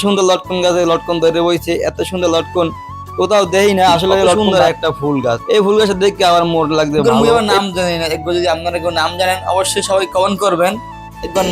সুন্দর লটকন গাছে লটকন ধরে বইছে, এত সুন্দর লটকন কোথাও দেই না আসলে। সুন্দর একটা ফুল গাছ, এই ফুল গাছের দেখে আমার মোট লাগছে ভালো। এবার নাম জানি না, একবার যদি আপনারা কেউ নাম জানেন অবশ্যই সবাই কমেন্ট করবেন। একবার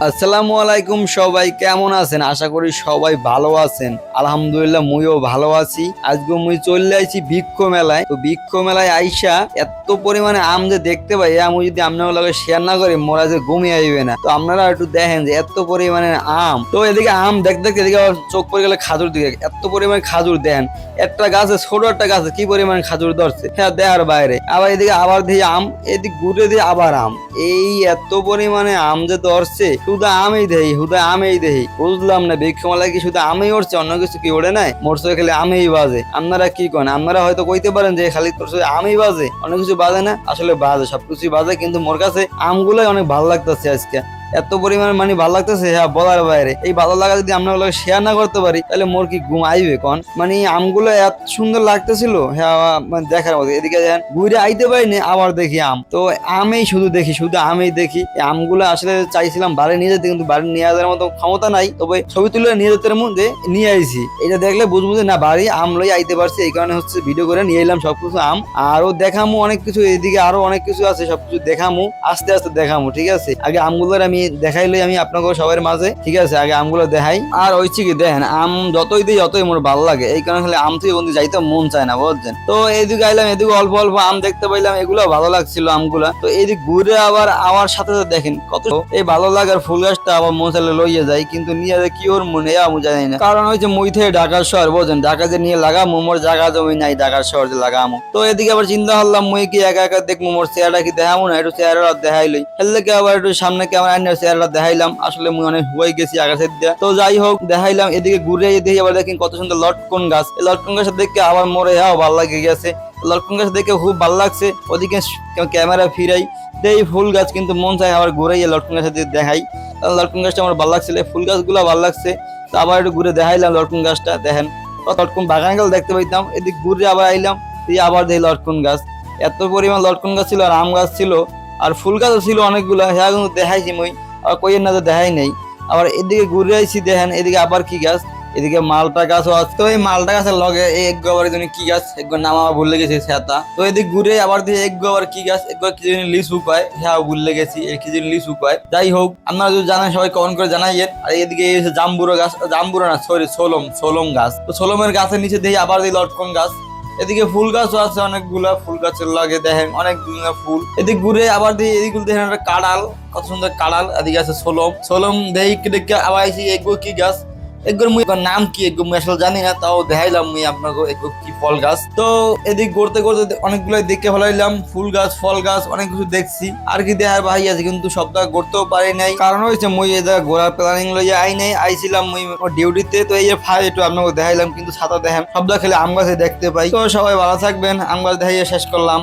আসসালামু আলাইকুম, সবাই কেমন আছেন? আশা করি সবাই ভালো আছেন। আলহামদুলিল্লাহ মুইও ভালো আছি। আজকে মুই চলে আইছি বৃক্ষ মেলায়। তো বৃক্ষ মেলায় আইসা এত পরিমাণে আম যে দেখতে পাই, আমি যদি আপনার লগে শেয়ার না করি মোরা যে ঘুমিয়ে আইবে না। তো আপনারা একটু দেখেন যে এত পরিমাণে আম। তো এদিকে আম দেখতে দেখতে এদিকে আবার চোখ পড়ে গেলে খাজুর দিকে, এত পরিমাণে খাজুর দেন। একটা গাছে, ছোট একটা গাছে কি পরিমাণে খাজুর ধরছে হ্যাঁ দেখার বাইরে। আবার এদিকে আবার দিয়ে আম, এদিকে ঘুরে দিয়ে আবার আম। এই এত পরিমাণে আম যে ধরছে, শুধু আমেই দেই, শুধু আমেই দেই। বুঝলাম না বৃক্ষ মেলায় কি শুধু আমেই উঠছে, অন্য কিছু কি ওড়ে নাই? মোটরসাইকেল খালি আমেই বাজে। আপনারা কি করেন? আপনারা হয়তো কইতে পারেন যে খালি তোর আমেই বাজে, অনেক কিছু বাজে না। আসলে বাজে, সবকিছুই বাজে, কিন্তু মোর কাছে আমগুলোই অনেক ভালো লাগতেছে আজকে। এত পরিমাণে মানে ভালো লাগতেছে হ্যাঁ বলার বাইরে। এই ভালো লাগা যদি আমরা শেয়ার না করতে পারি তাহলে মোর কি ঘুম আইবে কন? মানে আমগুলো এত সুন্দর লাগতেছিল হ্যাঁ, মানে দেখার মতো। এদিকে দেখেন ঘুরে আইতে পারিনি, আবার দেখি আম। তো আমেই শুধু দেখি, শুধু আমেই দেখি। এই আমগুলো আসলে চাইছিলাম বাড়ি নিয়ে যেতে, কিন্তু বাড়ি নিয়ে যাওয়ার মতো ক্ষমতা নাই। তবে ছবি তুলে নিয়ে যেতে মধ্যে নিয়ে আইছি। এটা দেখলে বুঝবো যে না বাড়ি আম লই আইতে পারছি। এই কারণে হচ্ছে ভিডিও করে নিয়ে এলাম সবকিছু আম। আরো দেখামু অনেক কিছু, এদিকে আরো অনেক কিছু আছে, সবকিছু দেখামু, আস্তে আস্তে দেখামু। ঠিক আছে, আগে আমগুলোর আমি দেখাইলে আমি আপনাকে সবার মাঝে। ঠিক আছে, আগে আমগুলো দেখাই। আর হচ্ছে কি দেখেন, আম যতই দিই যতই মোর ভালো লাগে। এই কারণে খালি আম থেকে বন্ধু যাইতে মন চায় না, বুঝছেন? তো এইদিকে আইলাম, এদিকে অল্প অল্প আম দেখতে পাইলাম, এগুলো ভালো লাগছিল আমগুলা। তো এইদিক ঘুরে আবার আমার সাথে সাথে দেখেন কত এই ভালো লাগার ফুল গাছটা আবার মন চাইলে লইয়ে যায়, কিন্তু নিয়ে কি ওর মনে আমি জানি না। কারণ হচ্ছে মই থেকে ঢাকার শহর, বুঝছেন? ঢাকা যে নিয়ে লাগামো, মোর জায়গা জমি নাই ঢাকার শহর যে লাগামো। তো এদিকে আবার চিন্তা করলাম মই কি একা একা দেখবো, মোর চেহারা কি দেখাবো না, একটু চেহারা দেখাইলই। হেললে আবার একটু সামনে ক্যামেরা আইনে চেহারা দেখাইলাম। আসলে মুই অনেক হয়ে গেছি আকাশের দিয়া। তো যাই হোক দেখাইলাম। এদিকে ঘুরে দেখি আবার দেখি কত সুন্দর লটকন গাছ। এই লটকন গাছ দেখে আবার মোরে হ্যাঁ ভালো লাগে গেছে। লটকন গাছ দেখে খুব ভালো লাগছে। ওদিকে ক্যামেরা ফিরাই দেই ফুল গাছ, কিন্তু মন চাই আবার ঘুরে লটকন গাছের দিকে দেখাই। লটকন গাছটা আমার ভালো লাগছিল, ফুল গাছগুলো ভালো লাগছে। তো আবার একটু ঘুরে দেখাইলাম লটকন গাছটা। দেখেন লটকন বাগান গেল দেখতে পাইতাম, এদিক ঘুরে আবার আইলাম, দিয়ে আবার দেখি লটকন গাছ। এত পরিমাণ লটকন গাছ ছিল, আর আম গাছ ছিল, আর ফুল গাছও ছিল অনেকগুলো। হ্যাঁ কিন্তু দেখাইছি মই, আর কইয়ের না তো দেখাই নেই। আবার এদিকে ঘুরে আইছি, দেখেন এদিকে আবার কি গাছ, এদিকে মালটা গাছও আছে। তো এই মালটা গাছের লগে এক গোবার কি গাছ, একবার নাম আমার ভুলে গেছি সেটা। তো এদিকে ঘুরে আবার দিয়ে এক গোবার কি গাছ, একবার কি জানি লিচু কয়, হ্যাঁ ভুলে গেছি এই কি জানি লিচু কয়। যাই হোক আপনারা যদি জানেন সবাই কমেন্ট করে জানাইয়েন। আর এদিকে জাম্বুরো গাছ, জাম্বুরো না সরি সোলম গাছ। তো সোলমের গাছের নিচে দিয়ে আবার দিয়ে লটকন গাছ। এদিকে ফুল গাছও আছে অনেকগুলা, ফুল গাছের লাগে দেখেন অনেক ফুল। এদিকে ঘুরে আবার দিয়ে এদিকে দেখেন একটা কাঁড়াল, কত সুন্দর কাঁড়াল। এদিকে আছে সোলম দেখে দেখে আবার আইসি এগো কি গাছ, এগুলোর মুই নাম কি, এগুলো মুই আসলে জানি না, তাও দেখাইলাম মুই আপনাকে এগুলো কি ফল গাছ। তো এদিক ঘুরতে ঘুরতে অনেকগুলো দেখে ফেলাইলাম, ফুল গাছ ফল গাছ অনেক কিছু দেখছি। আর কি দেখার ভাই আছে, কিন্তু সবটা ঘুরতেও পারি নাই। কারণ হয়েছে মুই এই জায়গায় ঘোরার প্ল্যানিং লইয়া আই নাই, আইছিলাম মুই ডিউটিতে। তো এই ফাই একটু আপনাকে দেখাইলাম, কিন্তু ছাতা দেখেন সবটা খেলে আম গাছে দেখতে পাই। তো সবাই ভালো থাকবেন, আম গাছ দেখাইয়া শেষ করলাম।